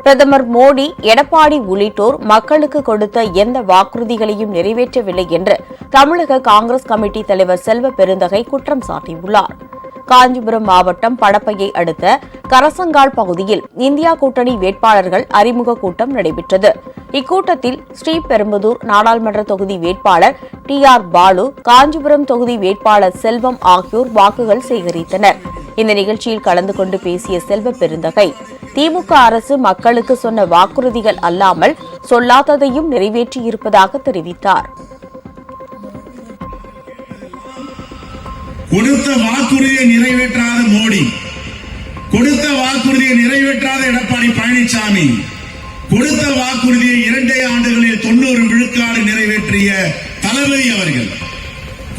பிரதமர் மோடி, எடப்பாடி உள்ளிட்டோர் மக்களுக்கு கொடுத்த எந்த வாக்குறுதிகளையும் நிறைவேற்றவில்லை என்று தமிழக காங்கிரஸ் கமிட்டி தலைவர் செல்வ பெருந்தகை குற்றம் சாட்டியுள்ளார். காஞ்சிபுரம் மாவட்டம் படப்பையை அடுத்த கரசங்கால் பகுதியில் இந்தியா கூட்டணி வேட்பாளர்கள் அறிமுக கூட்டம் நடைபெற்றது. இக்கூட்டத்தில் ஸ்ரீபெரும்புதூர் நாடாளுமன்ற தொகுதி வேட்பாளர் TR பாலு, காஞ்சிபுரம் தொகுதி வேட்பாளர் செல்வம் ஆகியோர் வாக்குகள் சேகரித்தனர். இந்த நிகழ்ச்சியில் கலந்து கொண்டு பேசிய செல்வ பெருந்தகை, திமுக அரசு மக்களுக்கு சொன்ன வாக்குறுதிகள் அல்லாமல் சொல்லாததையும் நிறைவேற்றியிருப்பதாக தெரிவித்தார். கொடுத்த வாக்குறுதியை நிறைவேற்றாத மோடி, கொடுத்த வாக்குறுதியை நிறைவேற்றாத எடப்பாடி பழனிசாமி, கொடுத்த வாக்குறுதியை 2 ஆண்டுகளில் 90 விழுக்காடு நிறைவேற்றிய தளபதி அவர்கள்,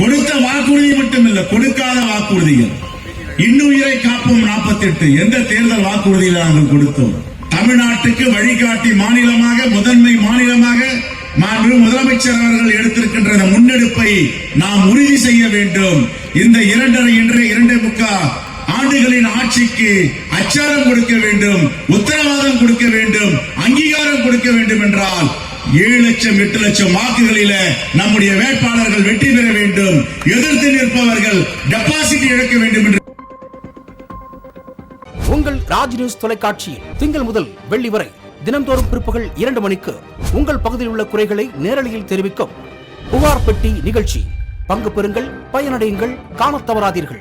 கொடுத்த வாக்குறுதி மட்டுமல்ல, கொடுக்காத வாக்குறுதிகள், இன்னுயிரை காப்போம் 48 எந்த தேர்தல் வாக்குறுதியில் நாங்கள் கொடுத்தோம். தமிழ்நாட்டுக்கு வழிகாட்டி மாநிலமாக, முதன்மை மாநிலமாக முதலமைச்சர் அவர்கள் எடுத்திருக்கின்ற முன்னெடுப்பை நாம் உறுதி செய்ய வேண்டும். இந்த 2.5 ஆண்டுகளின் ஆட்சிக்கு அச்சாரம் கொடுக்க வேண்டும், உத்தரவாதம் கொடுக்க வேண்டும், அங்கீகாரம் கொடுக்க வேண்டும் என்றால் 7 லட்சம் 8 லட்சம் வாக்குகளில நம்முடைய வேட்பாளர்கள் வெற்றி பெற வேண்டும். எதிர்த்து நிற்பவர்கள் டெபாசிட் இழக்க வேண்டும் என்று உங்கள் ராஜ் நியூஸ் தொலைக்காட்சியில் திங்கள் முதல் வெள்ளி வரை தினந்தோறும் பிற்பகல் 2 மணிக்கு உங்கள் பகுதியில் உள்ள குறைகளை நேரலையில் தெரிவிக்கும் புகார் பெட்டி நிகழ்ச்சி. பங்கு பெறுங்கள், பயனடையுங்கள், காணத் தவறாதீர்கள்.